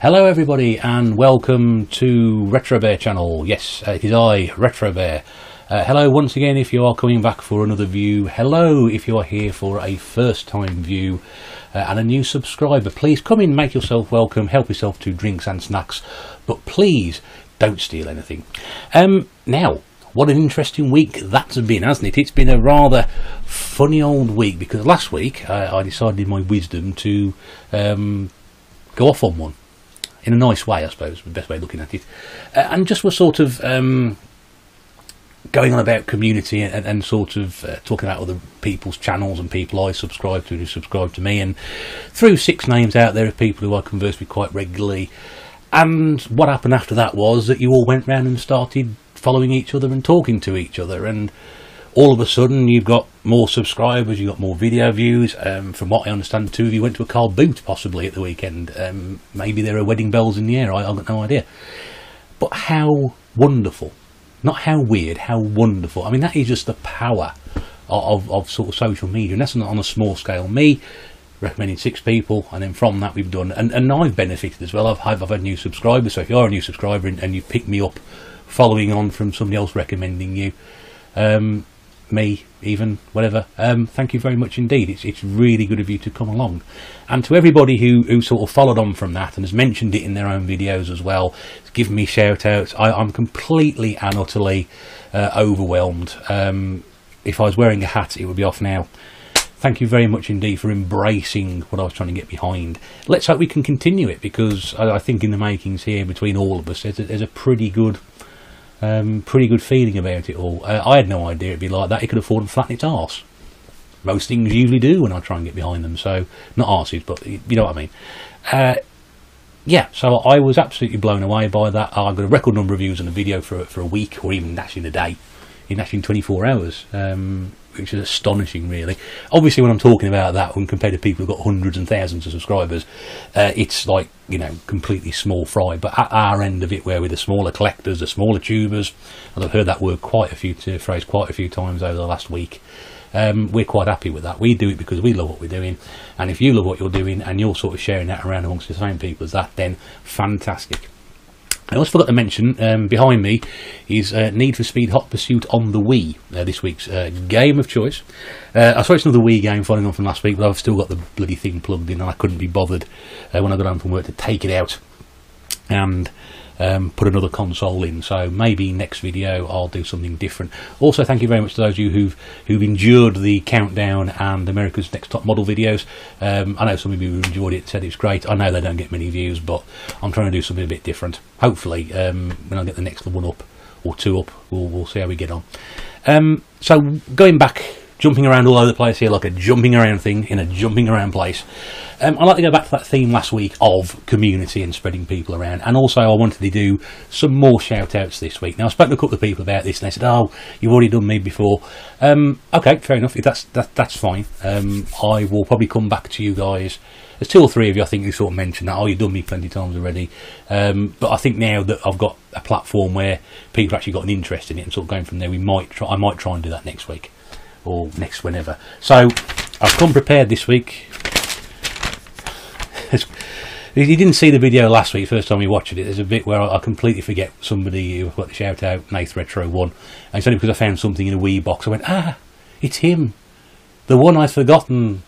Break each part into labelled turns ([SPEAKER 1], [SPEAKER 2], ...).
[SPEAKER 1] Hello everybody and welcome to Retro Bear channel. Yes, it is I, Retro Bear. Hello once again if you are coming back for another view. Hello if you are here for a first time view and a new subscriber. Please come in, make yourself welcome, help yourself to drinks and snacks, but please don't steal anything. Now, what an interesting week that's been, hasn't it? It's been a rather funny old week because last week I decided in my wisdom to go off on one. In a nice way, I suppose, the best way of looking at it. And just was sort of going on about community and sort of talking about other people's channels and people I subscribe to who subscribe to me, and threw 6 names out there of people who I converse with quite regularly. And what happened after that was that you all went round and started following each other and talking to each other, and all of a sudden you've got more subscribers, you've got more video views. From what I understand, 2 of you went to a car boot possibly at the weekend. Maybe there are wedding bells in the air, I've got no idea. But how wonderful, not how weird, how wonderful. I mean, that is just the power of sort of social media, and that's not on a small scale. Me recommending 6 people, and then from that we've done, and I've benefited as well. I've had new subscribers, so if you're a new subscriber and you pick me up following on from somebody else recommending you, me even, whatever, thank you very much indeed. It's really good of you to come along. And to everybody who sort of followed on from that and has mentioned it in their own videos as well, given me shout outs, I'm completely and utterly overwhelmed. If I was wearing a hat it would be off now. Thank you very much indeed for embracing what I was trying to get behind. Let's hope we can continue it, because I think in the makings here between all of us there's a pretty good feeling about it all. I had no idea it'd be like that. It could afford to flatten its arse. Most things usually do when I try and get behind them, so not arses, but you know what I mean. Yeah, so I was absolutely blown away by that. I got a record number of views on a video for a week, or even actually in a day, in 24 hours, which is astonishing really. Obviously when I'm talking about that, when compared to people who've got hundreds and thousands of subscribers, it's like, you know, completely small fry. But at our end of it, where we're the smaller collectors, the smaller tubers, and I've heard that word quite a few times over the last week, we're quite happy with that. We do it because we love what we're doing, and if you love what you're doing and you're sort of sharing that around amongst the same people as that, then fantastic. I also forgot to mention, behind me is Need for Speed Hot Pursuit on the Wii, this week's game of choice. I saw it's another Wii game following on from last week, but I've still got the bloody thing plugged in, and I couldn't be bothered when I got home from work to take it out and put another console in. So maybe next video I'll do something different. Also, thank you very much to those of you who've endured the countdown and America's Next Top Model videos. I know some of you who enjoyed it, said it was great. I know they don't get many views, but I'm trying to do something a bit different. Hopefully when I get the next one up or 2 up, we'll see how we get on. So going back, jumping around all over the place here like a jumping around thing in a jumping around place. I'd like to go back to that theme last week of community and spreading people around, and also I wanted to do some more shout outs this week. Now I spoke to a couple of people about this and they said, oh, you've already done me before. Okay, fair enough, if that's fine. I will probably come back to you guys. There's 2 or 3 of you I think who sort of mentioned that, oh, you've done me plenty of times already, but I think now that I've got a platform where people actually got an interest in it and sort of going from there, I might try and do that next week or next whenever. So I've come prepared this week. If you didn't see the video last week, first time you watched it, there's a bit where I completely forget somebody who got the shout out, Nath Retro 1, and it's only because I found something in a Wii box. I went, it's him, the one I'd forgotten.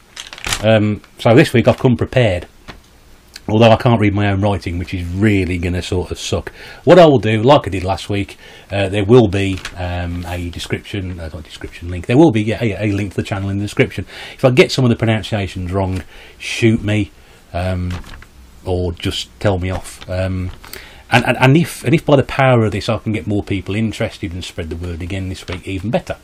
[SPEAKER 1] So this week I've come prepared, although I can't read my own writing, which is really going to sort of suck. What I will do, like I did last week, there will be a description, not description link, there will be a link to the channel in the description. If I get some of the pronunciations wrong, shoot me, or just tell me off. And if by the power of this I can get more people interested and spread the word again this week, even better.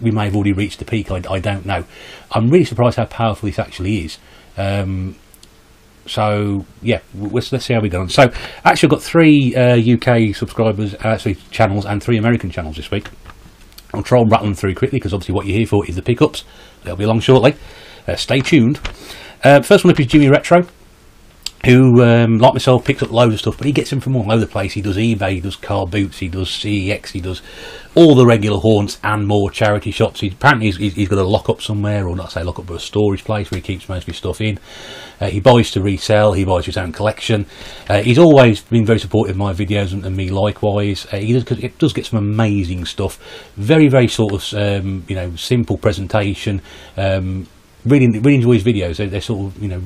[SPEAKER 1] We may have already reached the peak, I don't know. I'm really surprised how powerful this actually is. So yeah, let's see how we go on. So actually I've got 3 UK subscribers, channels, and 3 American channels this week. I'll try and rattle them through quickly, because obviously what you're here for is the pickups. They'll be along shortly. Stay tuned. First one up is Jimmy Retro. who, like myself, picks up loads of stuff, but he gets them from all over the place. He does eBay, he does car boots, he does CEX, he does all the regular haunts and more charity shops. Apparently he's got a lock-up somewhere, or not say lock-up, but a storage place where he keeps most of his stuff in. He buys to resell, he buys his own collection. He's always been very supportive of my videos, and me likewise. It does get some amazing stuff. Very, very sort of, you know, simple presentation. Really enjoy his videos. They're sort of, you know,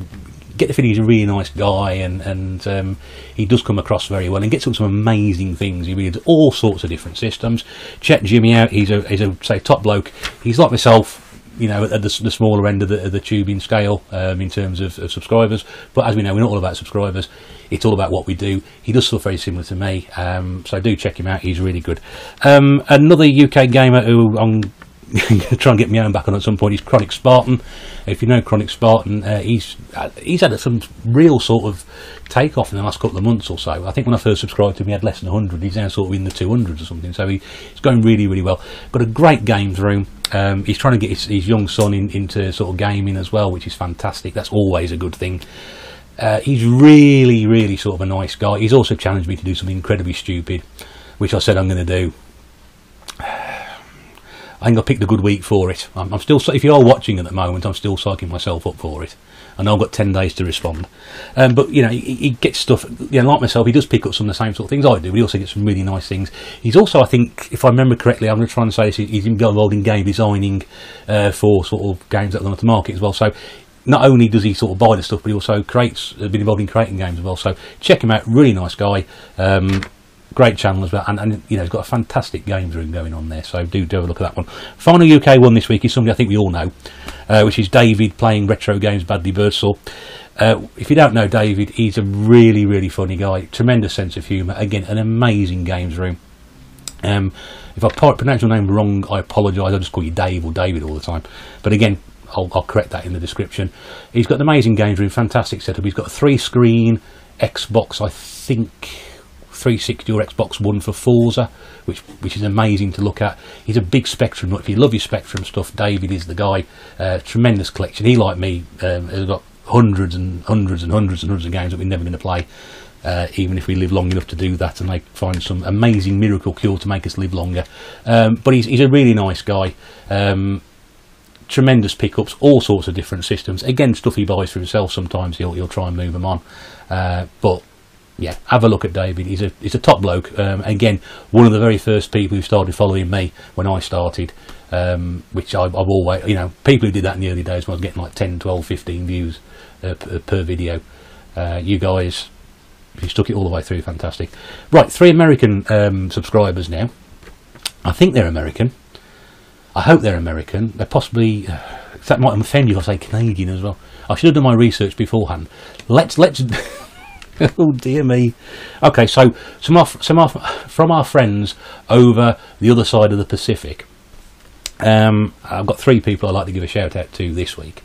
[SPEAKER 1] get the feeling he's a really nice guy, and he does come across very well and gets up some amazing things. He really does all sorts of different systems. Check Jimmy out. He's a say top bloke. He's like myself, you know, at the smaller end of the tubing scale in terms of subscribers. But as we know, we're not all about subscribers. It's all about what we do. He does stuff very similar to me, so do check him out. He's really good. Another UK gamer who I'm going to try and get my own back on at some point is Chronic Spartan. If you know Chronic Spartan, he's had some real sort of takeoff in the last couple of months or so. I think when I first subscribed to him, he had less than 100. He's now sort of in the 200s or something. So he's going really, really well. Got a great games room. He's trying to get his young son into sort of gaming as well, which is fantastic. That's always a good thing. He's really, really sort of a nice guy. He's also challenged me to do something incredibly stupid, which I said I'm going to do. I think I picked a good week for it. I'm still, if you are watching at the moment, I'm still psyching myself up for it. I know I've got 10 days to respond. But, you know, he gets stuff, you know, like myself, he does pick up some of the same sort of things I do, but he also gets some really nice things. He's also, I think, if I remember correctly, I'm going to try and say this, he's involved in game designing for sort of games that are on the market as well. So not only does he sort of buy the stuff, but he also been involved in creating games as well. So check him out, really nice guy. Great channel as well, and you know, he's got a fantastic games room going on there, so do have a look at that one. Final UK one this week is somebody I think we all know, which is David playing retro games badly Birdsall. If you don't know David, he's a really, really funny guy, tremendous sense of humour, again an amazing games room. If I pronounce your name wrong, I apologise. I just call you Dave or David all the time, but again, I'll correct that in the description. He's got an amazing games room, fantastic setup. He's got a 3-screen Xbox, I think 360 or Xbox One for Forza, which is amazing to look at. He's a big Spectrum. If you love your Spectrum stuff, David is the guy. Tremendous collection. He, like me, has got hundreds and hundreds and hundreds and hundreds of games that we're never going to play, even if we live long enough to do that and like find some amazing miracle cure to make us live longer. But he's a really nice guy. Tremendous pickups, all sorts of different systems. Again, stuff he buys for himself. Sometimes he'll try and move them on, but yeah, have a look at David. He's a top bloke. Again, one of the very first people who started following me when I started, which I've always, you know, people who did that in the early days when I was getting like 10, 12, 15 views per video. You guys, you stuck it all the way through, fantastic. Right, 3 American subscribers now. I think they're American. I hope they're American. They're possibly, that might offend you if I say Canadian as well. I should have done my research beforehand. Let's oh dear me. Okay, so from our friends over the other side of the Pacific. I've got 3 people I'd like to give a shout out to this week.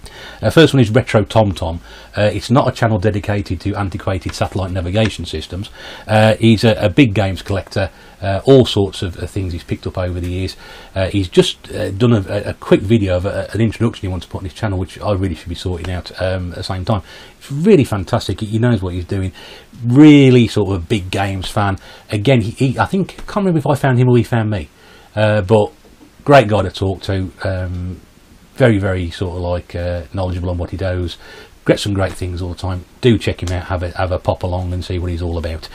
[SPEAKER 1] First one is Retro TomTom. It's not a channel dedicated to antiquated satellite navigation systems. He's a big games collector, all sorts of things he's picked up over the years. He's just done a quick video of an introduction he wants to put on his channel, which I really should be sorting out at the same time. It's really fantastic. He knows what he's doing. Really sort of a big games fan. Again, I think, I can't remember if I found him or he found me, but great guy to talk to. Very, very sort of like knowledgeable on what he does. Gets some great things all the time. Do check him out. Have a pop along and see what he's all about.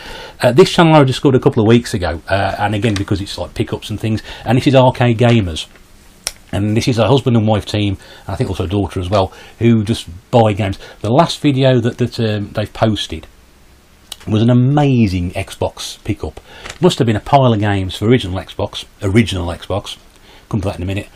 [SPEAKER 1] This channel I discovered a couple of weeks ago, and again because it's like pickups and things. And this is Arcade Gamers, and this is a husband and wife team, and I think also a daughter as well, who just buy games. The last video that they've posted was an amazing Xbox pickup. Must have been a pile of games for original Xbox. Come to that in a minute.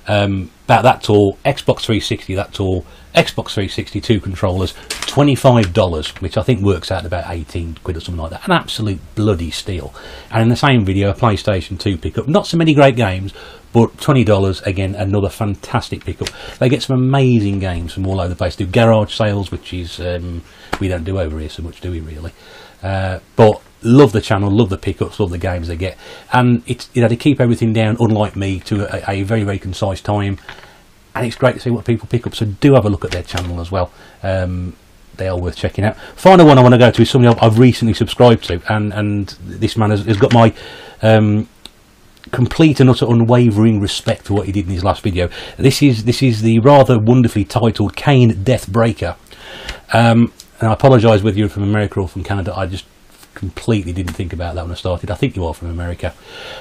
[SPEAKER 1] About that tall, Xbox 360 that tall, Xbox 360 2 controllers, $25, which I think works out about 18 quid or something like that. An absolute bloody steal. And in the same video, a PlayStation 2 pickup. Not so many great games, but $20, again, another fantastic pickup. They get some amazing games from all over the place. Do garage sales, which is, we don't do over here so much, do we really? But love the channel, love the pickups, love the games they get, and it's, you know, they keep everything down, unlike me, to a very, very concise time, and it's great to see what people pick up. So do have a look at their channel as well. they are worth checking out. Final one I want to go to is somebody I've recently subscribed to, and this man has got my complete and utter unwavering respect for what he did in his last video. This is the rather wonderfully titled Kane Deathbreaker. And I apologise whether you're from America or from Canada. I just completely didn't think about that when I started. I think you are from America.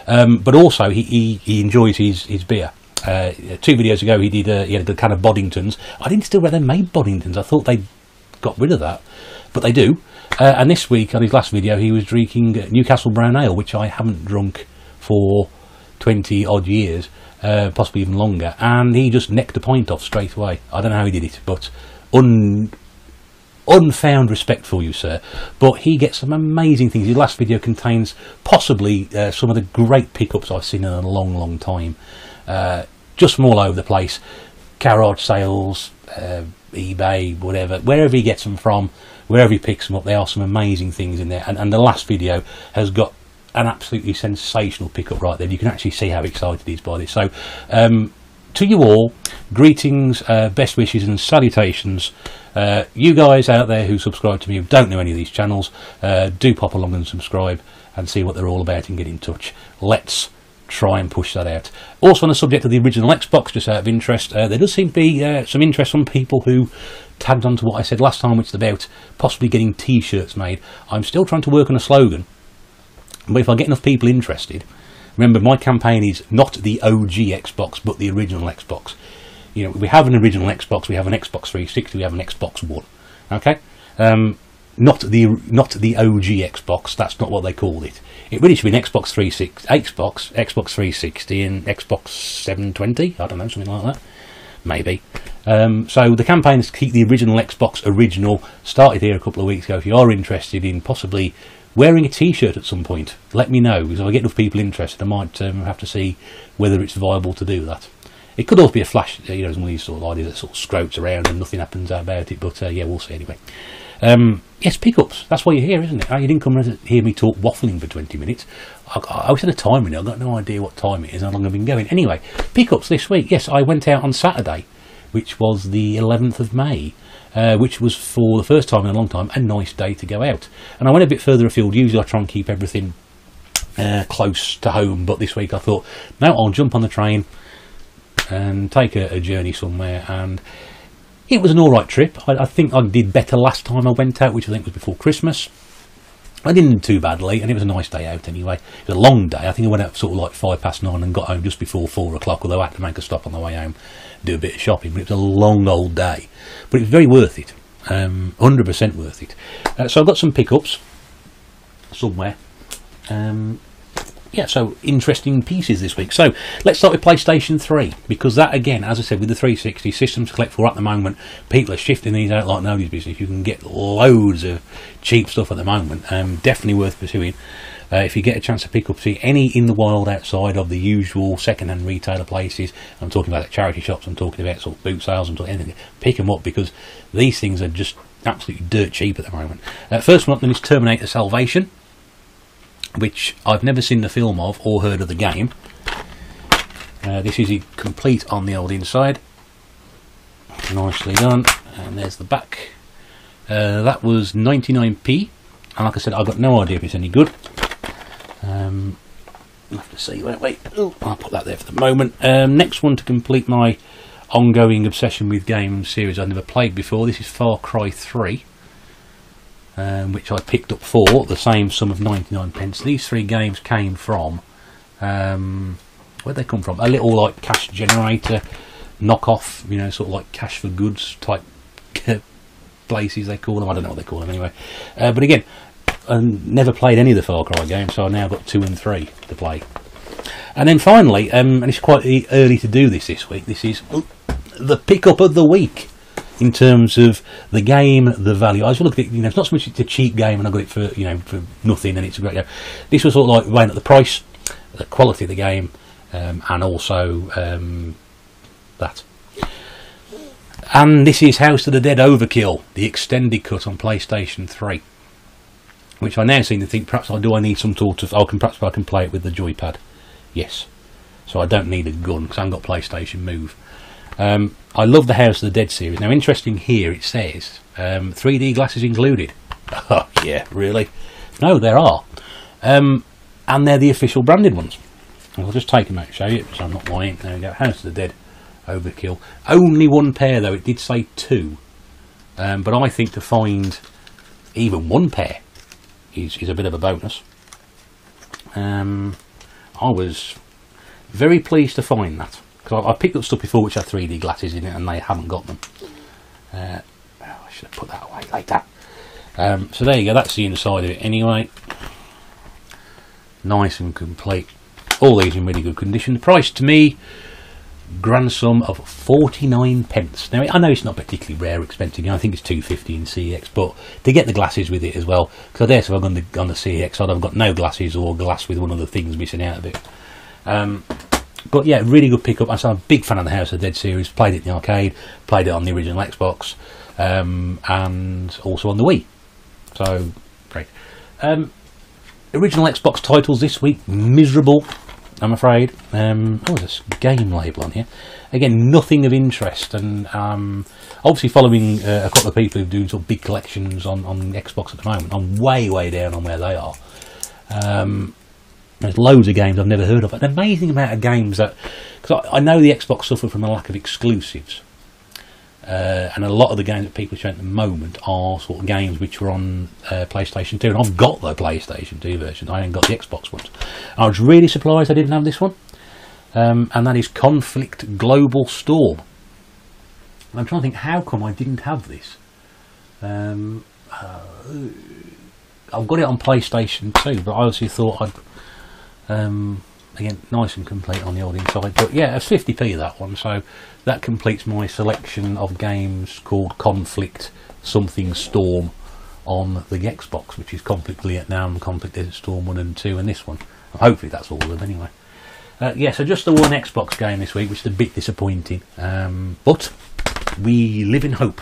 [SPEAKER 1] But also he enjoys his beer. 2 videos ago he had the kind of Boddingtons. I didn't still know they made Boddingtons. I thought they got rid of that, but they do. And this week on his last video he was drinking Newcastle Brown Ale, which I haven't drunk for 20 odd years, possibly even longer, and he just necked a pint off straight away. I don't know how he did it, but unfound respect for you, sir. But he gets some amazing things. His last video contains possibly some of the great pickups I've seen in a long time, just from all over the place. Garage sales, eBay, whatever, wherever he gets them from, wherever he picks them up, there are some amazing things in there. And the last video has got an absolutely sensational pickup right there. You can actually see how excited he is by this. So to you all, greetings, best wishes and salutations. You guys out there who subscribe to me, who don't know any of these channels, do pop along and subscribe and see what they're all about and get in touch. Let's try and push that out. Also on the subject of the original Xbox, just out of interest, there does seem to be some interest from people who tagged on to what I said last time, which is about possibly getting t-shirts made. I'm still trying to work on a slogan, but if I get enough people interested, remember my campaign is not the OG Xbox but the original Xbox. You know, we have an original Xbox, we have an Xbox 360, we have an Xbox One. Okay, not the OG Xbox. That's not what they called it. It really should be an Xbox 360, Xbox 360, and Xbox 720. I don't know, something like that, maybe. So the campaign is to keep the original Xbox original. Started here a couple of weeks ago. If you are interested in possibly wearing a t-shirt at some point, let me know, because if I get enough people interested I might have to see whether it's viable to do that. It could also be a flash, you know, some of these sort of ideas that sort of scrotes around and nothing happens about it, but yeah, we'll see anyway. Yes, pickups, that's why you're here, isn't it? You didn't come and hear me talk waffling for 20 minutes. I was at a time in it, I've got no idea what time it is, how long I've been going. Anyway, pickups this week. Yes, I went out on Saturday, which was the 11th of May. Which was, for the first time in a long time, a nice day to go out. And I went a bit further afield. Usually I try and keep everything close to home, but this week I thought, no, I'll jump on the train and take a journey somewhere. And it was an alright trip. I think I did better last time I went out, which I think was before Christmas. I didn't do too badly, and it was a nice day out anyway. It was a long day. I think I went out sort of like 9:05 and got home just before 4 o'clock, although I had to make a stop on the way home, do a bit of shopping. But it was a long old day, but it was very worth it, 100% worth it. So I've got some pickups somewhere. Yeah, so interesting pieces this week. So let's start with PlayStation 3, because that, again, as I said, with the 360 systems to collect for at the moment, people are shifting these out like nobody's business. You can get loads of cheap stuff at the moment. Definitely worth pursuing. If you get a chance to pick up, see any in the wild outside of the usual second-hand retailer places, I'm talking about charity shops, I'm talking about sort of boot sales, I'm talking anything, pick them up, because these things are just absolutely dirt cheap at the moment. First one up then is Terminator Salvation, which I've never seen the film of or heard of the game. This is it complete on the old inside. Nicely done. And there's the back. That was 99p. And like I said, I've got no idea if it's any good. I'll have to see, won't we? I'll put that there for the moment. Next one to complete my ongoing obsession with games series I've never played before. This is Far Cry 3. Which I picked up for the same sum of 99p. These three games came from, where'd they come from? A little like cash generator knockoff, you know, sort of like cash for goods type places they call them. I don't know what they call them anyway. But again, I never played any of the Far Cry games, so I've now got 2 and 3 to play. And then finally, and it's quite early to do this week, this is the pickup of the week. In terms of the game, the value, I was looking at, you know, it's not so much it's a cheap game and I got it for, you know, for nothing and it's a great game. This was sort of like weighing at the price, the quality of the game, and also that. And this is House of the Dead Overkill, the extended cut on PlayStation 3, which I now seem to think perhaps I need some sort of, perhaps I can play it with the joypad. Yes, so I don't need a gun because I haven't got PlayStation Move. I love the House of the Dead series. Now, interesting here, it says 3D glasses included. Oh, yeah, really? No, there are. And they're the official branded ones. I'll just take them out and show you, because I'm not lying. There we go, House of the Dead, overkill. Only one pair, though. It did say 2. But I think to find even 1 pair is a bit of a bonus. I was very pleased to find that, because I picked up stuff before which had 3D glasses in it and they haven't got them. I should have put that away like that. So there you go, that's the inside of it anyway. Nice and complete. All these in really good condition. The price to me, grand sum of 49p. Now I know it's not particularly rare or expensive, I think it's £2.50 in CX, but to get the glasses with it as well, because I dare say if I've gone the CX side, I've got no glasses or glass with one of the things missing out of it. But yeah, really good pickup. I'm a big fan of the House of the Dead series, played it in the arcade, played it on the original Xbox, and also on the Wii. So, great. Original Xbox titles this week, miserable, I'm afraid. Oh, there's a game label on here. Again, nothing of interest, and obviously following a couple of people who are doing sort of big collections on Xbox at the moment. I'm way down on where they are. There's loads of games I've never heard of. An amazing amount of games that, because I know the Xbox suffered from a lack of exclusives. And a lot of the games that people are showing at the moment are sort of games which were on PlayStation 2, and I've got the PlayStation 2 version. I ain't got the Xbox ones. I was really surprised I didn't have this one, and that is Conflict Global Storm. And I'm trying to think, how come I didn't have this? I've got it on PlayStation 2, but I obviously thought I'd again, nice and complete on the old inside, but yeah, it's 50p that one, so that completes my selection of games called Conflict something Storm on the Xbox, which is Conflict Vietnam, Conflict Desert Storm 1 and 2, and this one. Hopefully that's all of them anyway. Yeah, so just the one Xbox game this week, which is a bit disappointing, but we live in hope.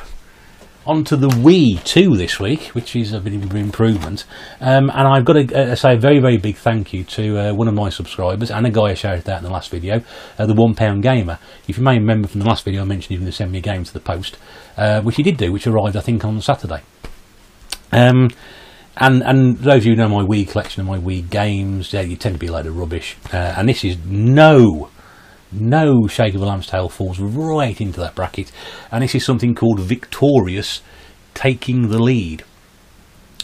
[SPEAKER 1] On to the Wii 2 this week, which is a bit of an improvement, and I've got to say a very big thank you to one of my subscribers, and a guy I shouted out in the last video, the £1 Gamer. If you may remember from the last video, I mentioned he was going to send me a game to the post, which he did do, which arrived I think on Saturday. And those of you who know my Wii collection and my Wii games, you tend to be a load of rubbish, and this is no shake of a lamb's tail falls right into that bracket, and this is something called Victorious Taking the Lead,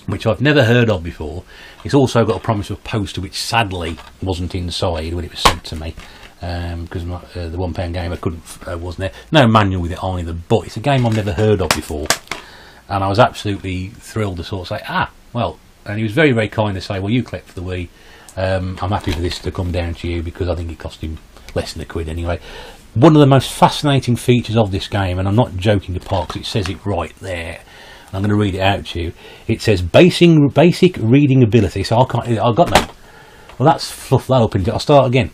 [SPEAKER 1] which I've never heard of before. It's also got a promise of poster, which sadly wasn't inside when it was sent to me, because the £1 Gamer wasn't there. No manual with it either, but it's a game I've never heard of before, and I was absolutely thrilled to sort of say, well, and he was very kind to say, well, you collect for the Wii, I'm happy for this to come down to you, because I think it cost him less than £1 anyway. One of the most fascinating features of this game, and I'm not joking apart because it says it right there, and I'm going to read it out to you. It says basic reading ability. So I've got no. Well, that's fluff that up into. I'll start again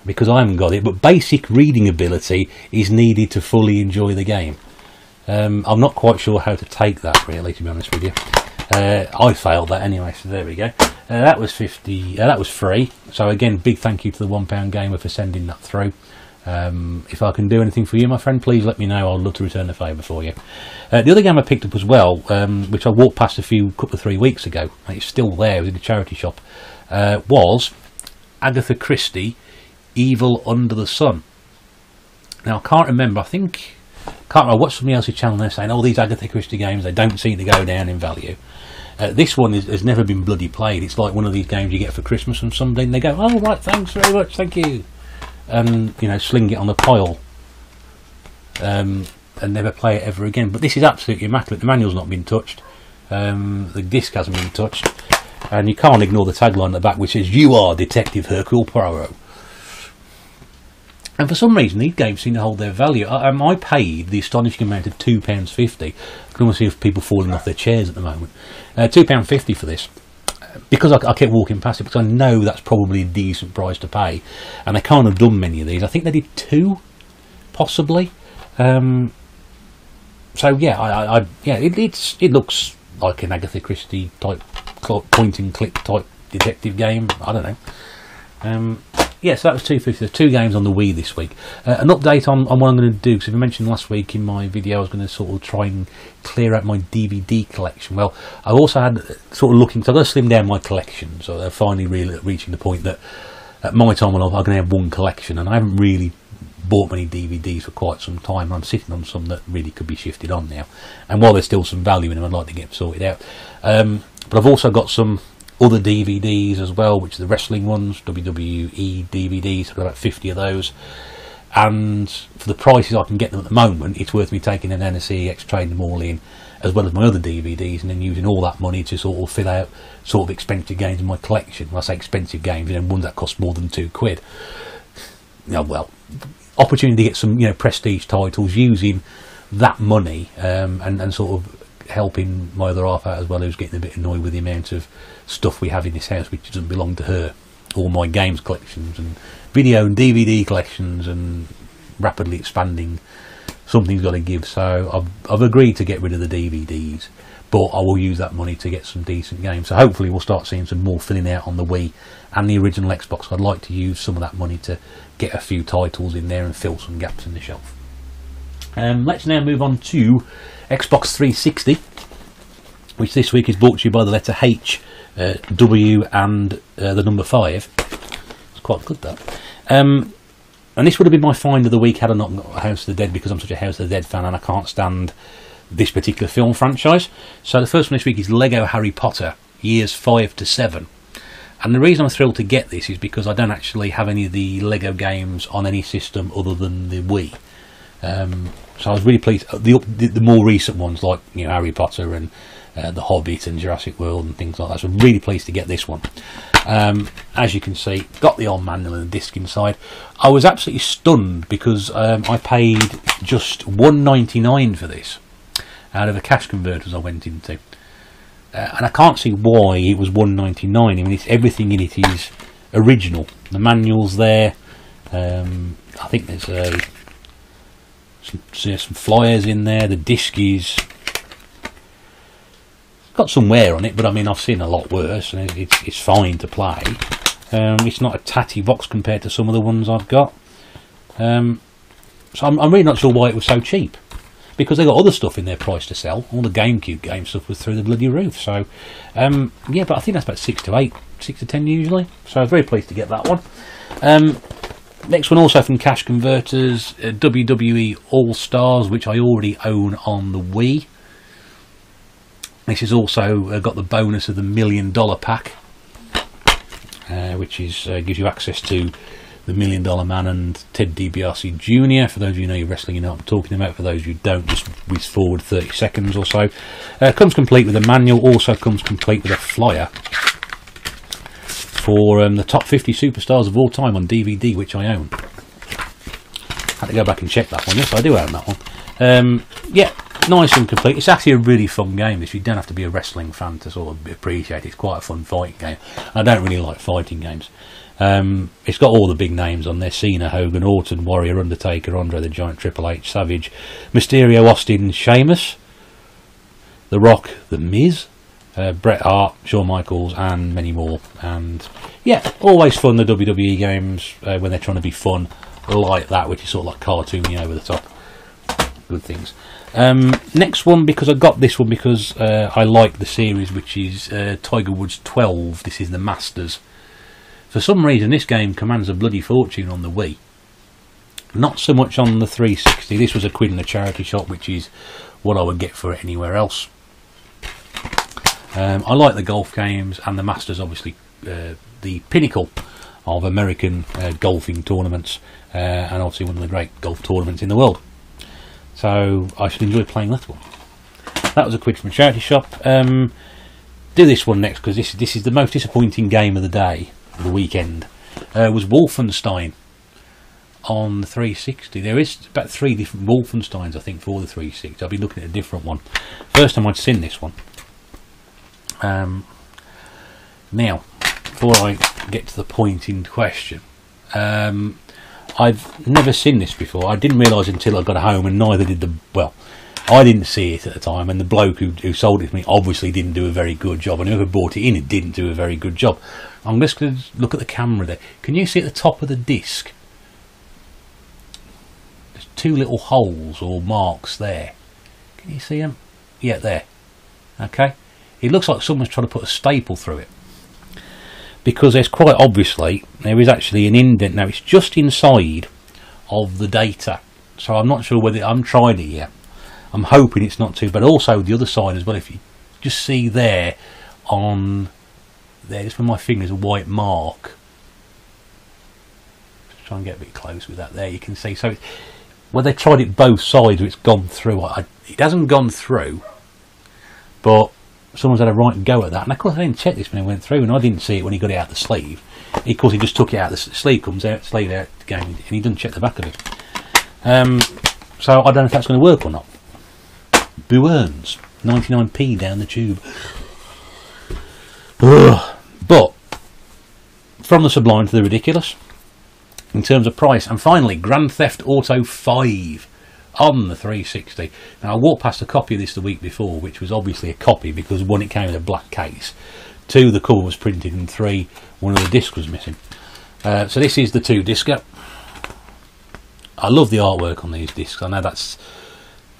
[SPEAKER 1] because I haven't got it. But basic reading ability is needed to fully enjoy the game. I'm not quite sure how to take that, really, to be honest with you. I failed that anyway, so there we go. That was that was free. So again, big thank you to the £1 Gamer for sending that through. If I can do anything for you, my friend, please let me know. I'd love to return the favour for you. The other game I picked up as well, which I walked past couple of 3 weeks ago, and it's still there, it was in a charity shop, was Agatha Christie, Evil Under the Sun. Now I can't remember, I watched somebody else's channel and they're saying, oh, these Agatha Christie games, they don't seem to go down in value. This one has never been bloody played. It's like one of these games you get for Christmas from somebody and they go, oh right, thanks very much, thank you, and sling it on the pile, and never play it ever again. But this is absolutely immaculate. The manual's not been touched, the disc hasn't been touched, and you can't ignore the tagline at the back which says, you are Detective Hercule Poirot. And for some reason, these games seem to hold their value. I paid the astonishing amount of £2.50. I can almost see if people falling off their chairs at the moment. £2.50 for this, because I kept walking past it, because I know that's probably a decent price to pay, and they can't have done many of these. I think they did 2, possibly. So yeah, it looks like an Agatha Christie type point and click type detective game. I don't know. yeah, so that was 250. There's 2 games on the Wii this week. An update on what I'm going to do, because I mentioned last week in my video I was going to sort of try and clear out my DVD collection. Well, I also had sort of looking, so I've got to slim down my collection, so they're finally really reaching the point that at my time I'm going to have one collection, and I haven't really bought many DVDs for quite some time. I'm sitting on some that really could be shifted on now, and while there's still some value in them, I'd like to get them sorted out. But I've also got some other DVDs as well, which are the wrestling ones, WWE DVDs. I've got about 50 of those, and for the prices I can get them at the moment, it's worth me taking an NSEX, trading them all in, as well as my other DVDs, and then using all that money to sort of fill out sort of expensive games in my collection. When I say expensive games, ones that cost more than £2. Well, opportunity to get some prestige titles using that money, and sort of helping my other half out as well, who's getting a bit annoyed with the amount of stuff we have in this house which doesn't belong to her. All my games collections and video and DVD collections, and rapidly expanding. Something's got to give, so I've agreed to get rid of the DVDs, but I will use that money to get some decent games. So hopefully we'll start seeing some more filling out on the Wii and the original Xbox. I'd like to use some of that money to get a few titles in there and fill some gaps in the shelf. Let's now move on to Xbox 360, which this week is brought to you by the letter H, W and the number 5. It's quite good, that. And this would have been my find of the week had I not got House of the Dead, because I'm such a House of the Dead fan and I can't stand this particular film franchise. So the first one this week is Lego Harry Potter, years 5 to 7. And the reason I'm thrilled to get this is because I don't actually have any of the Lego games on any system other than the Wii. So I was really pleased. The more recent ones, like Harry Potter and The Hobbit and Jurassic World and things like that. So I'm really pleased to get this one. As you can see, got the old manual and the disc inside. I was absolutely stunned because I paid just $1.99 for this out of the cash converters I went into, and I can't see why it was $1.99. I mean, everything in it is original. The manual's there. I think there's some flyers in there. The disc is got some wear on it, but I mean, I've seen a lot worse, and it's fine to play. It's not a tatty box compared to some of the ones I've got. So I'm really not sure why it was so cheap, because they got other stuff in their price to sell. All the GameCube game stuff was through the bloody roof. So yeah, but I think that's about 6 to 8, 6 to 10 usually. So I was very pleased to get that one. Next one, also from Cash Converters, WWE All Stars, which I already own on the Wii. This has also got the bonus of the $1 million pack, which is gives you access to the $1 Million Man and Ted DiBiase Jr. For those of you who know your wrestling, you know what I'm talking about. For those who don't, just whiz forward 30 seconds or so. Comes complete with a manual. Also comes complete with a flyer for the top 50 superstars of all time on DVD, which I own. Had to go back and check that one. Yes, I do own that one. Yeah, nice and complete. It's actually a really fun game. If you don't have to be a wrestling fan to sort of appreciate it, it's quite a fun fighting game. I don't really like fighting games. It's got all the big names on there: Cena, Hogan, Orton, Warrior, Undertaker, Andre the Giant, Triple H, Savage, Mysterio, Austin, Sheamus, The Rock, The Miz, Bret Hart, Shawn Michaels, and many more. And yeah, always fun, the WWE games, when they're trying to be fun like that, which is sort of like cartoony, over the top. Good things. Next one, because I got this one because I like the series, which is Tiger Woods 12. This is the Masters. For some reason this game commands a bloody fortune on the Wii. Not so much on the 360. This was £1 in a charity shop, which is what I would get for it anywhere else. I like the golf games, and the Masters, obviously the pinnacle of American golfing tournaments, and obviously one of the great golf tournaments in the world. So I should enjoy playing that one. That was £1 from a charity shop. Do this one next, because this is the most disappointing game of the day, of the weekend. Was Wolfenstein on the 360. There is about 3 different Wolfensteins, I think, for the 360. I'll be looking at a different one. First time I'd seen this one. Now, before I get to the point in question, I've never seen this before. I didn't realise until I got home, and neither did I didn't see it at the time, and the bloke who sold it to me obviously didn't do a very good job, and whoever bought it in, it didn't do a very good job. I'm just going to look at the camera there. Can you see at the top of the disc? There's two little holes or marks there. Can you see them? Yeah, there. Okay. It looks like someone's trying to put a staple through it, because there's quite obviously, there is actually an indent. Now it's just inside of the data, so I'm not sure whether, I haven't tried it yet. I'm hoping it's not too bad. Also the other side as well, if you just see there on there, just with my fingers, a white mark. Just try and get a bit close with that there, you can see. So well, they tried it both sides, it's gone through. It hasn't gone through, but someone's had a right go at that. And of course I didn't check this when it went through, and I didn't see it when he got it out the sleeve. Of course he just took it out, the sleeve comes out, sleeve out again, and he doesn't check the back of it. So I don't know if that's going to work or not. Boo earns 99p down the tube. Ugh. But from the sublime to the ridiculous in terms of price. And finally, Grand Theft Auto 5 on the 360. Now I walked past a copy of this the week before, which was obviously a copy because one, it came in a black case, two, the cover was printed, and three, one of the discs was missing. So this is the 2-discer. I love the artwork on these discs. I know that's,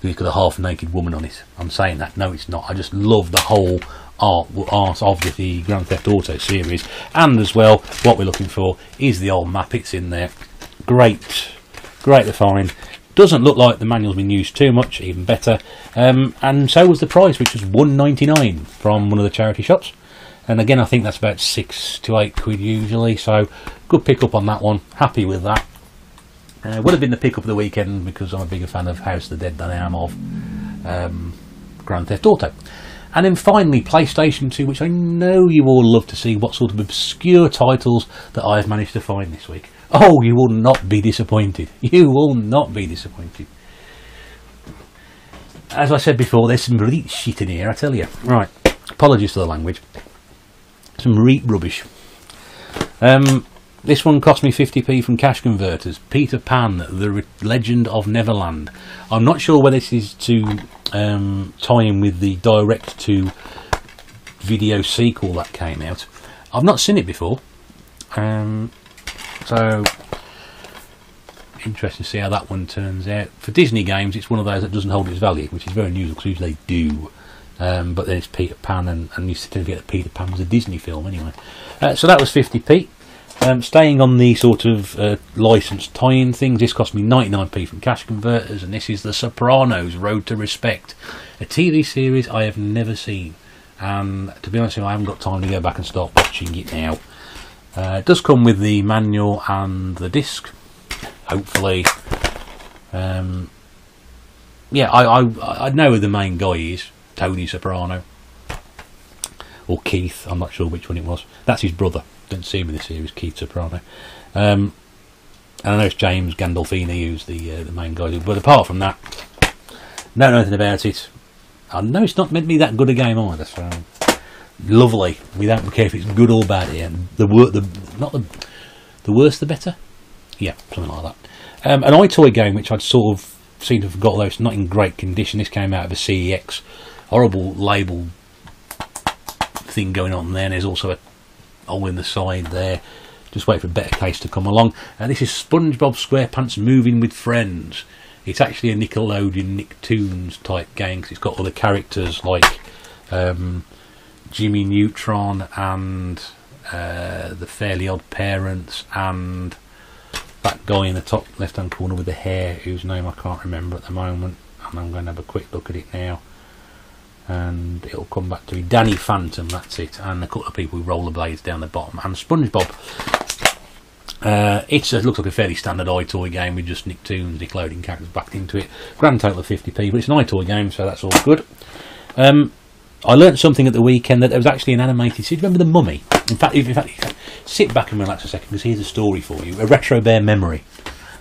[SPEAKER 1] you've got a half-naked woman on it. I'm saying that. No, it's not. I just love the whole art of the Grand Theft Auto series. And as well, what we're looking for is the old map. It's in there. Great. Great to find. Doesn't look like the manual's been used too much. Even better. And so was the price, which was £1.99 from one of the charity shops. And again, I think that's about £6 to £8 usually. So, good pick up on that one. Happy with that. Would have been the pick up of the weekend because I'm a bigger fan of House of the Dead than I am of Grand Theft Auto. And then finally, PlayStation 2, which I know you all love to see what sort of obscure titles that I have managed to find this week. Oh, you will not be disappointed. You will not be disappointed. As I said before, there's some really shit in here, I tell you. Right, apologies for the language. Some rubbish. This one cost me 50p from Cash Converters. Peter Pan, the Legend of Neverland. I'm not sure whether this is to tie in with the direct-to-video sequel that came out. I've not seen it before. So, interesting to see how that one turns out. For Disney games, it's one of those that doesn't hold its value, which is very unusual because usually they do. But then it's Peter Pan, and you still get that Peter Pan was a Disney film anyway. So that was 50p. Staying on the sort of licensed tie-in things, this cost me 99p from Cash Converters, and this is The Sopranos: Road to Respect, a TV series I have never seen, and to be honest with you, I haven't got time to go back and start watching it now. It does come with the manual and the disc, hopefully. Yeah, I know who the main guy is, Tony Soprano, or Keith, I'm not sure which one it was. That's his brother. Didn't see him in the series, Keith Soprano. And I know it's James Gandolfini who's the main guy, but apart from that, don't know anything about it. I know it's not meant to be that good a game either, so lovely. We don't care if it's good or bad here. The worse the better? Yeah, something like that. An iToy game which I'd sort of seemed to have forgot, though it's not in great condition. This came out of a CEX. Horrible label thing going on there, and there's also a hole in the side there. Just wait for a better case to come along. This is SpongeBob SquarePants Moving with Friends. It's actually a Nickelodeon Nicktoons type game because it's got other characters like Jimmy Neutron and the Fairly Odd Parents and that guy in the top left hand corner with the hair whose name I can't remember at the moment, and I'm going to have a quick look at it now and it'll come back to me. Danny Phantom, that's it, and a couple of people who rollerblades down the bottom, and SpongeBob. It looks like a fairly standard iToy game with just Nicktoons, Nickelodeon characters backed into it. Grand total of 50p, but it's an iToy game, so that's all good. I learnt something at the weekend that there was actually an animated series. Remember The Mummy? In fact, sit back and relax a second because here's a story for you, a retro bear memory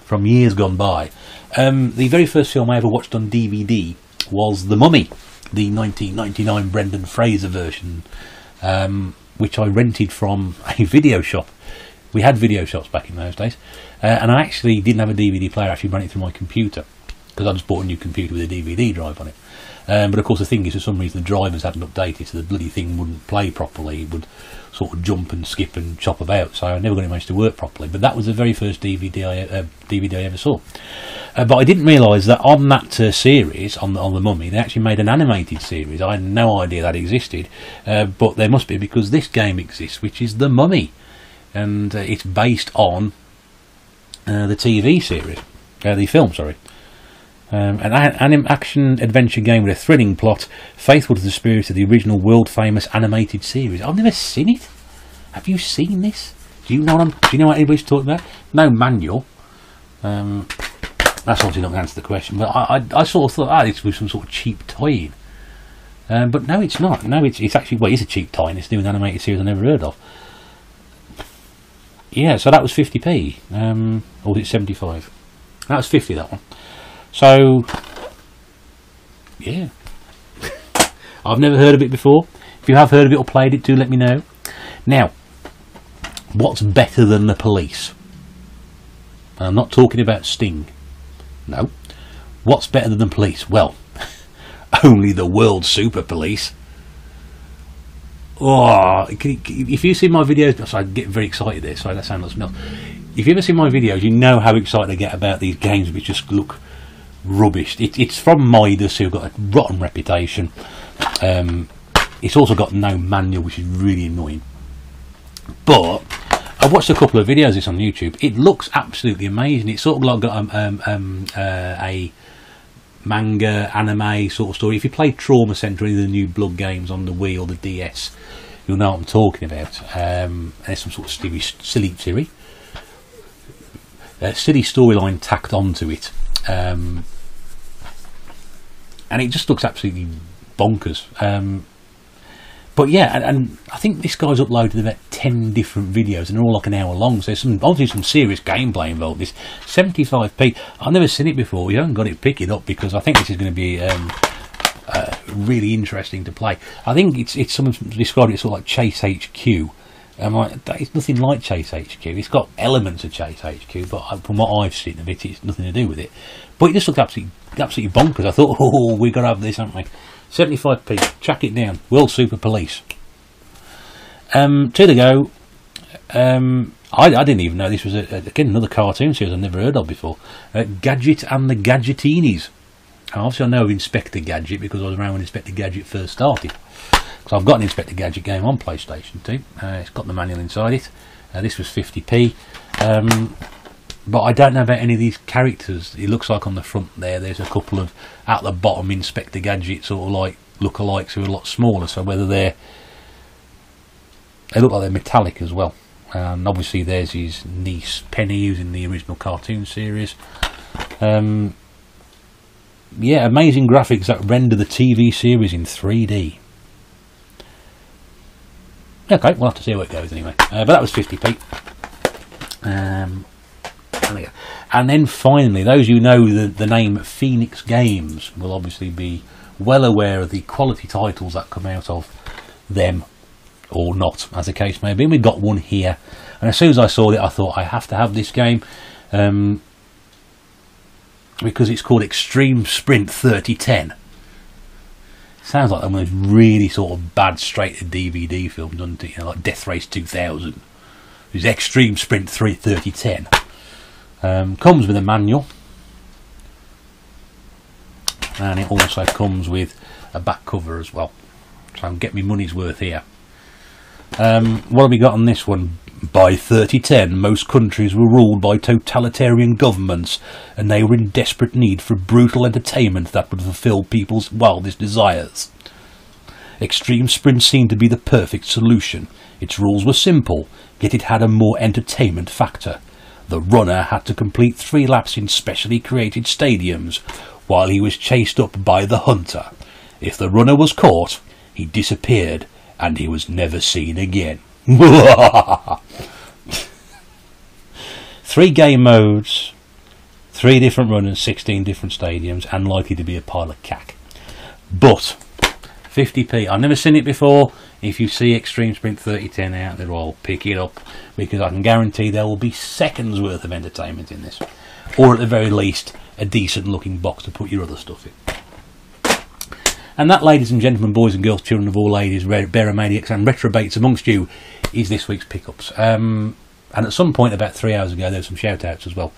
[SPEAKER 1] from years gone by. The very first film I ever watched on DVD was The Mummy, the 1999 Brendan Fraser version, which I rented from a video shop. We had video shops back in those days, and I actually didn't have a DVD player. I actually ran it through my computer. because I just bought a new computer with a DVD drive on it. But of course the thing is, for some reason the drivers hadn't updated, so the bloody thing wouldn't play properly. It would sort of jump and skip and chop about, so I never got it managed to work properly. But that was the very first DVD I ever saw. But I didn't realise that on that series, on the Mummy, they actually made an animated series. I had no idea that existed, but there must be, because this game exists, which is The Mummy, and it's based on the TV series, the film, sorry. An action-adventure game with a thrilling plot, faithful to the spirit of the original world-famous animated series. I've never seen it. Have you seen this? Do you know what anybody's talking about? No manual. That's obviously not going to answer the question, but I sort of thought, this was some sort of cheap tie-in. But no, it's not. No, it's actually, well, it's a cheap tie-in. It's doing an animated series I never heard of. Yeah, so that was 50p. Or was it 75? That was 50, that one. So, yeah. I've never heard of it before. If you have heard of it or played it, do let me know. Now, what's better than the police? And I'm not talking about Sting. No. What's better than the police? Well, only the World Super Police. Oh, if you see my videos, so I get very excited there, sorry, that sounds like something else. If you ever see my videos, you know how excited I get about these games which just look rubbish. It's from Midas, who've got a rotten reputation. It's also got no manual, which is really annoying. But I've watched a couple of videos of this on YouTube. It looks absolutely amazing. It's sort of like got a manga, anime sort of story. If you play Trauma Center, any of the new Blood games on the Wii or the DS, you'll know what I'm talking about. There's some sort of silly storyline tacked onto it. And it just looks absolutely bonkers. But yeah, and I think this guy's uploaded about 10 different videos, and they're all like an hour long, so there's obviously some serious gameplay involved. This 75p, I've never seen it before. We haven't got it picking up, because I think this is going to be really interesting to play. I think it's someone described it sort of like Chase HQ. It's nothing like Chase HQ. It's got elements of Chase HQ, but from what I've seen of it, it's nothing to do with it. But it just looked absolutely bonkers. I thought, oh, we've got to have this, haven't we? 75p, chuck it down. World Super Police. To the go. I didn't even know this was again another cartoon series I've never heard of before. Gadget and the Gadgetinis. Obviously, I know of Inspector Gadget because I was around when Inspector Gadget first started. So I've got an Inspector Gadget game on PlayStation 2. It's got the manual inside it. This was 50p. But I don't know about any of these characters. It looks like on the front there's a couple of, at the bottom, Inspector Gadget sort of like lookalikes who are a lot smaller. So whether they look like they're metallic as well. And obviously there's his niece Penny, who's in the original cartoon series. Yeah, amazing graphics that render the TV series in 3D. Okay, we'll have to see how it goes anyway. But that was 50p. And then finally, those who know the name Phoenix Games will obviously be well aware of the quality titles that come out of them, or not, as the case may be. And we got one here, and as soon as I saw it, I thought I have to have this game, because it's called Extreme Sprint 3010. Sounds like one of those really sort of bad straight to DVD films, doesn't it? You know, like Death Race 2000. It's Extreme Sprint 3010. Comes with a manual, and it also comes with a back cover as well, so I can get my money's worth here. What have we got on this one? By 3010, most countries were ruled by totalitarian governments, and they were in desperate need for brutal entertainment that would fulfill people's wildest desires. Extreme Sprint seemed to be the perfect solution. Its rules were simple, yet it had a more entertainment factor. The runner had to complete 3 laps in specially created stadiums, while he was chased up by the hunter. If the runner was caught, he disappeared, and he was never seen again. 3 game modes, 3 different runners, 16 different stadiums, and likely to be a pile of cack. But 50p, I've never seen it before. If you see Extreme Sprint 3010 out there, I'll pick it up, because I can guarantee there will be seconds worth of entertainment in this, or at the very least a decent looking box to put your other stuff in. And that, ladies and gentlemen, boys and girls, children of all ages, bearer maniacs and retrobates amongst you, is this week's pickups. And at some point about 3 hours ago, there were some shout outs as well.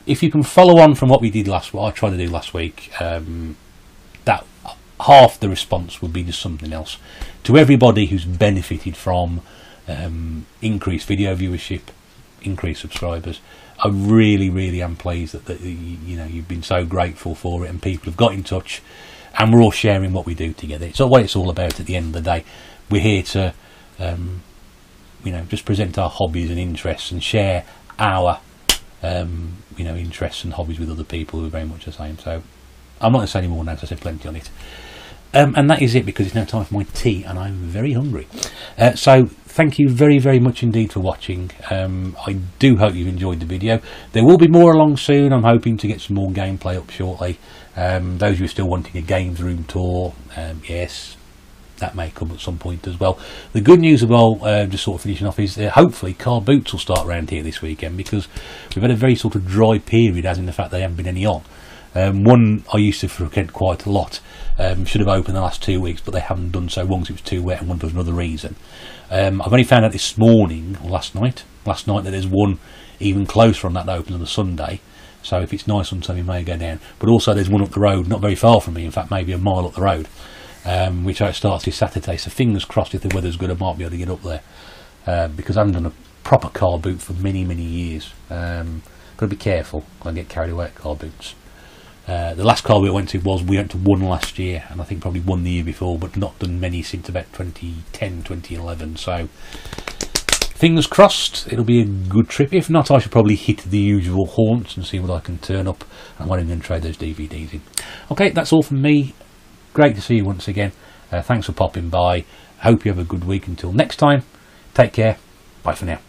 [SPEAKER 1] If you can follow on from what we did what I tried to do last week, that half the response would be just something else. To everybody who's benefited from increased video viewership, increased subscribers, I really am pleased that you know, you've been so grateful for it, and people have got in touch, and we're all sharing what we do together. It's what it's all about at the end of the day. We're here to you know, just present our hobbies and interests and share our you know, interests and hobbies with other people who are very much the same. So I'm not going to say any more now, because I said plenty on it. And that is it, because it's now time for my tea and I'm very hungry. So thank you very much indeed for watching. I do hope you've enjoyed the video. There will be more along soon. I'm hoping to get some more gameplay up shortly. Those of you still wanting a games room tour, yes, that may come at some point as well. The good news as well, just sort of finishing off, is hopefully car boots will start around here this weekend, because we've had a very sort of dry period, as in the fact they haven't been any on. One I used to frequent quite a lot, should have opened the last 2 weeks, but they haven't done so. Once it was too wet, and one for another reason. I've only found out this morning, or last night that there's one even closer on that open on a Sunday. So if it's nice on Sunday, we may go down. But also there's one up the road, not very far from me, in fact maybe a mile up the road, which starts this Saturday. So fingers crossed, if the weather's good, I might be able to get up there, because I haven't done a proper car boot for many years. Got to be careful, I get carried away at car boots. The last car we went to one last year, and I think probably one the year before, but not done many since about 2010, 2011. So fingers crossed, it'll be a good trip. If not, I should probably hit the usual haunts and see what I can turn up, and what I'm going to trade those DVDs in. Okay, that's all from me. Great to see you once again. Thanks for popping by. Hope you have a good week. Until next time, take care. Bye for now.